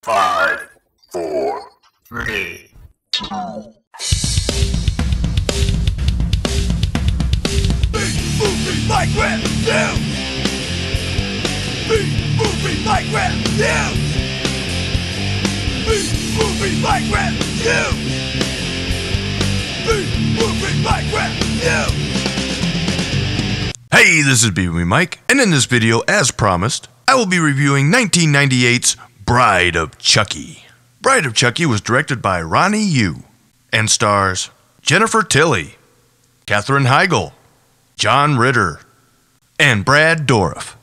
5, 4, 3, 2. B-movie like reviews. B-movie like reviews. B-movie like reviews. B-movie like reviews. Hey, this is B-Movie Mike, and in this video, as promised, I will be reviewing 1998's Bride of Chucky. Bride of Chucky was directed by Ronnie Yu and stars Jennifer Tilly, Katherine Heigl, John Ritter, and Brad Dourif.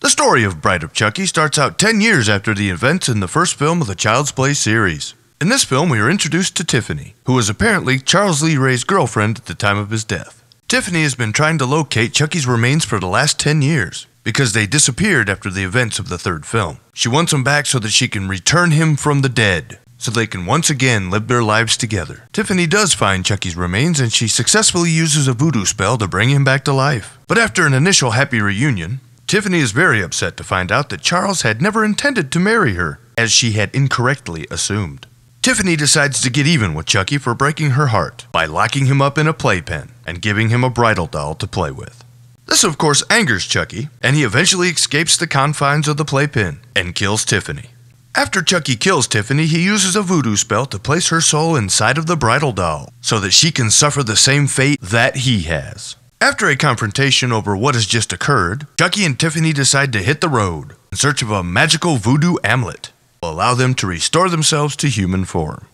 The story of Bride of Chucky starts out 10 years after the events in the first film of the Child's Play series. In this film, we are introduced to Tiffany, who was apparently Charles Lee Ray's girlfriend at the time of his death. Tiffany has been trying to locate Chucky's remains for the last 10 years, because they disappeared after the events of the third film. She wants him back so that she can return him from the dead, so they can once again live their lives together. Tiffany does find Chucky's remains, and she successfully uses a voodoo spell to bring him back to life. But after an initial happy reunion, Tiffany is very upset to find out that Charles had never intended to marry her, as she had incorrectly assumed. Tiffany decides to get even with Chucky for breaking her heart by locking him up in a playpen and giving him a bridal doll to play with. This of course angers Chucky, and he eventually escapes the confines of the playpen and kills Tiffany. After Chucky kills Tiffany, he uses a voodoo spell to place her soul inside of the bridal doll so that she can suffer the same fate that he has. After a confrontation over what has just occurred, Chucky and Tiffany decide to hit the road in search of a magical voodoo amulet will allow them to restore themselves to human form.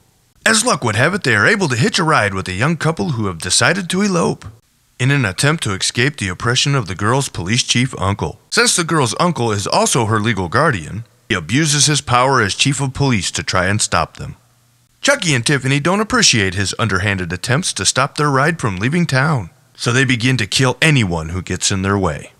As luck would have it, they are able to hitch a ride with a young couple who have decided to elope in an attempt to escape the oppression of the girl's police chief uncle. Since the girl's uncle is also her legal guardian, he abuses his power as chief of police to try and stop them. Chucky and Tiffany don't appreciate his underhanded attempts to stop their ride from leaving town, so they begin to kill anyone who gets in their way.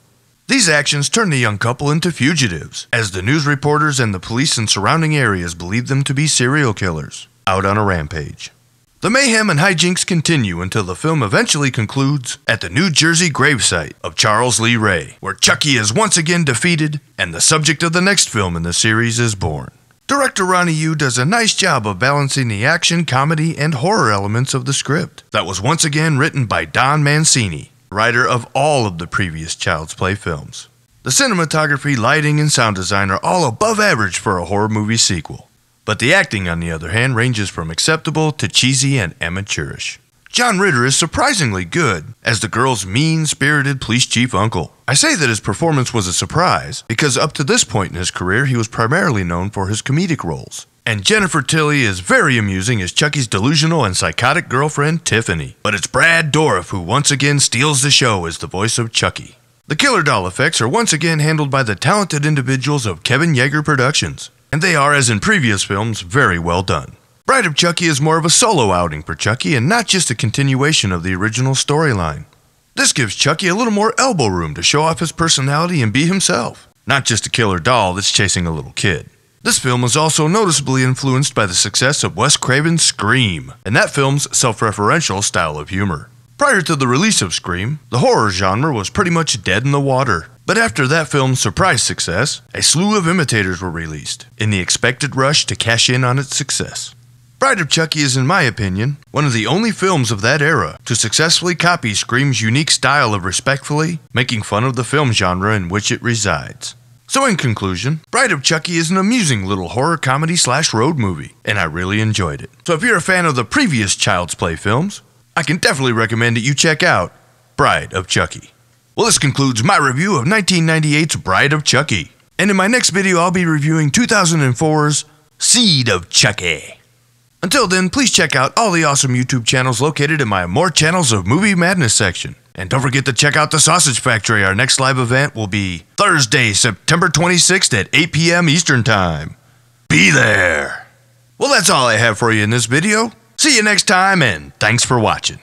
These actions turn the young couple into fugitives, as the news reporters and the police in surrounding areas believe them to be serial killers, out on a rampage. The mayhem and hijinks continue until the film eventually concludes at the New Jersey gravesite of Charles Lee Ray, where Chucky is once again defeated and the subject of the next film in the series is born. Director Ronnie Yu does a nice job of balancing the action, comedy, and horror elements of the script that was once again written by Don Mancini, writer of all of the previous Child's Play films. The cinematography, lighting, and sound design are all above average for a horror movie sequel, but the acting, on the other hand, ranges from acceptable to cheesy and amateurish. John Ritter is surprisingly good as the girl's mean-spirited police chief uncle. I say that his performance was a surprise because up to this point in his career he was primarily known for his comedic roles. And Jennifer Tilly is very amusing as Chucky's delusional and psychotic girlfriend, Tiffany. But it's Brad Dourif who once again steals the show as the voice of Chucky. The killer doll effects are once again handled by the talented individuals of Kevin Yeager Productions, and they are, as in previous films, very well done. Bride of Chucky is more of a solo outing for Chucky and not just a continuation of the original storyline. This gives Chucky a little more elbow room to show off his personality and be himself, not just a killer doll that's chasing a little kid. This film was also noticeably influenced by the success of Wes Craven's Scream, and that film's self-referential style of humor. Prior to the release of Scream, the horror genre was pretty much dead in the water. But after that film's surprise success, a slew of imitators were released, in the expected rush to cash in on its success. Bride of Chucky is, in my opinion, one of the only films of that era to successfully copy Scream's unique style of respectfully making fun of the film genre in which it resides. So in conclusion, Bride of Chucky is an amusing little horror comedy/road movie, and I really enjoyed it. So if you're a fan of the previous Child's Play films, I can definitely recommend that you check out Bride of Chucky. Well, this concludes my review of 1998's Bride of Chucky, and in my next video I'll be reviewing 2004's Seed of Chucky. Until then, please check out all the awesome YouTube channels located in my More Channels of Movie Madness section. And don't forget to check out the Sausage Factory. Our next live event will be Thursday, September 26th at 8 p.m. Eastern Time. Be there! Well, that's all I have for you in this video. See you next time, and thanks for watching.